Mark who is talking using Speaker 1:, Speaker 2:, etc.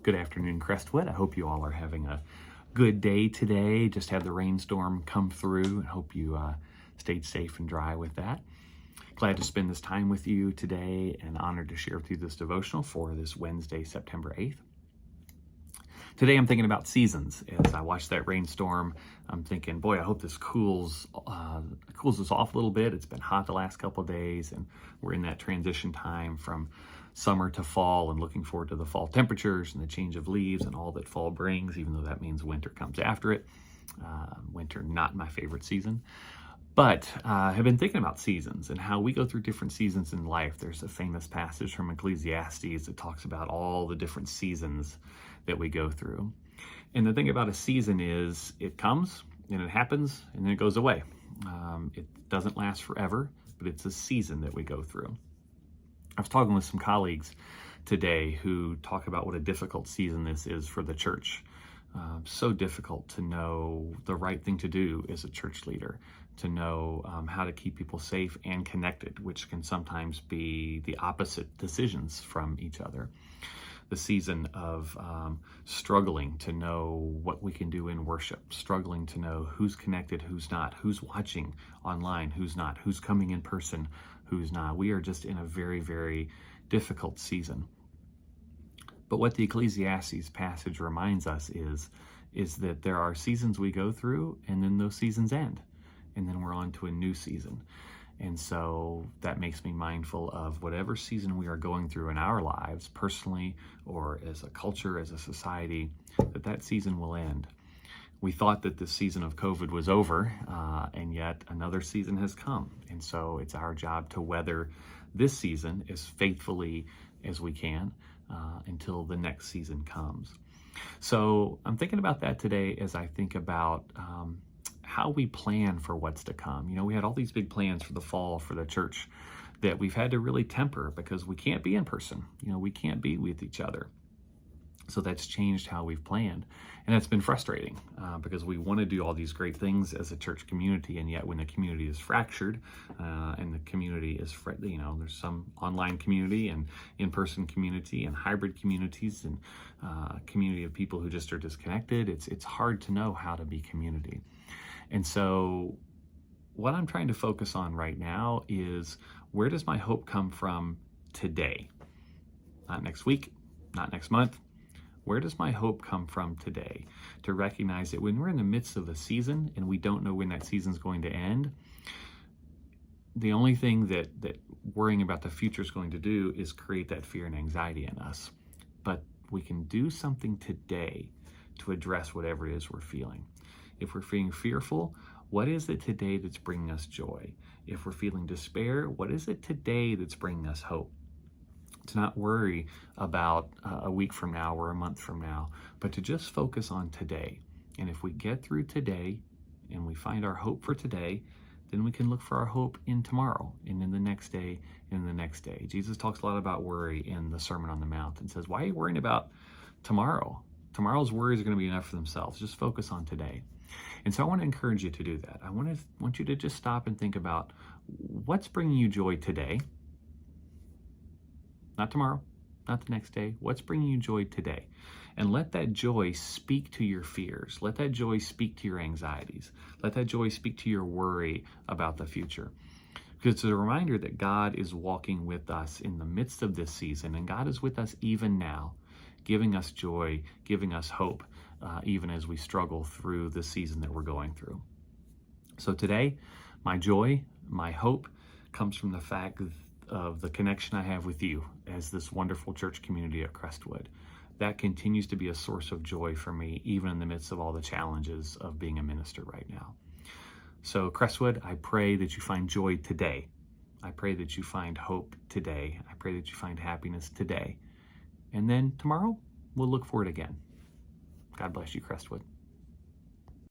Speaker 1: Good afternoon, Crestwood. I hope you all are having a good day today. Just had the rainstorm come through and hope you stayed safe and dry with that. Glad to spend this time with you today and honored to share with you this devotional for this Wednesday, September 8th. Today I'm thinking about seasons. As I watch that rainstorm, I'm thinking, boy, I hope this cools us off a little bit. It's been hot the last couple of days, and we're in that transition time from summer to fall and looking forward to the fall temperatures and the change of leaves and all that fall brings, even though that means winter comes after it. Winter, not my favorite season. But I have been thinking about seasons and how we go through different seasons in life. There's a famous passage from Ecclesiastes that talks about all the different seasons that we go through. And the thing about a season is it comes and it happens and then it goes away. It doesn't last forever, but it's a season that we go through. I was talking with some colleagues today who talk about what a difficult season this is for the church. So difficult to know the right thing to do as a church leader, to know how to keep people safe and connected, which can sometimes be the opposite decisions from each other. The season of struggling to know what we can do in worship, struggling to know who's connected, who's not, who's watching online, who's not, who's coming in person, who's not. We are just in a very, very difficult season. But what the Ecclesiastes passage reminds us is that there are seasons we go through, and then those seasons end, and then we're on to a new season. And so that makes me mindful of whatever season we are going through in our lives, personally or as a culture, as a society, that season will end. We thought that the season of COVID was over, and yet another season has come. And so it's our job to weather this season as faithfully as we can until the next season comes. So I'm thinking about that today as I think about how we plan for what's to come. We had all these big plans for the fall for the church that we've had to really temper because we can't be in person. We can't be with each other. So that's changed how we've planned. And it's been frustrating because we want to do all these great things as a church community, and yet when the community is fractured and the community is, there's some online community and in-person community and hybrid communities and community of people who just are disconnected, it's hard to know how to be community. And so what I'm trying to focus on right now is, where does my hope come from today? Not next week, not next month. Where does my hope come from today? To recognize that when we're in the midst of a season and we don't know when that season's going to end, the only thing that worrying about the future is going to do is create that fear and anxiety in us. But we can do something today to address whatever it is we're feeling. If we're feeling fearful, what is it today that's bringing us joy? If we're feeling despair, what is it today that's bringing us hope? To not worry about a week from now or a month from now, but to just focus on today. And if we get through today and we find our hope for today, then we can look for our hope in tomorrow and in the next day and the next day. Jesus talks a lot about worry in the Sermon on the Mount and says, why are you worrying about tomorrow? Tomorrow's worries are going to be enough for themselves. Just focus on today. And so I want to encourage you to do that. I want you to just stop and think about what's bringing you joy today. Not tomorrow, not the next day. What's bringing you joy today? And let that joy speak to your fears. Let that joy speak to your anxieties. Let that joy speak to your worry about the future. Because it's a reminder that God is walking with us in the midst of this season, and God is with us even now, giving us joy, giving us hope, even as we struggle through the season that we're going through. So today, my joy, my hope comes from the fact of the connection I have with you as this wonderful church community at Crestwood. That continues to be a source of joy for me, even in the midst of all the challenges of being a minister right now. So Crestwood, I pray that you find joy today. I pray that you find hope today. I pray that you find happiness today. And then tomorrow, we'll look for it again. God bless you, Crestwood.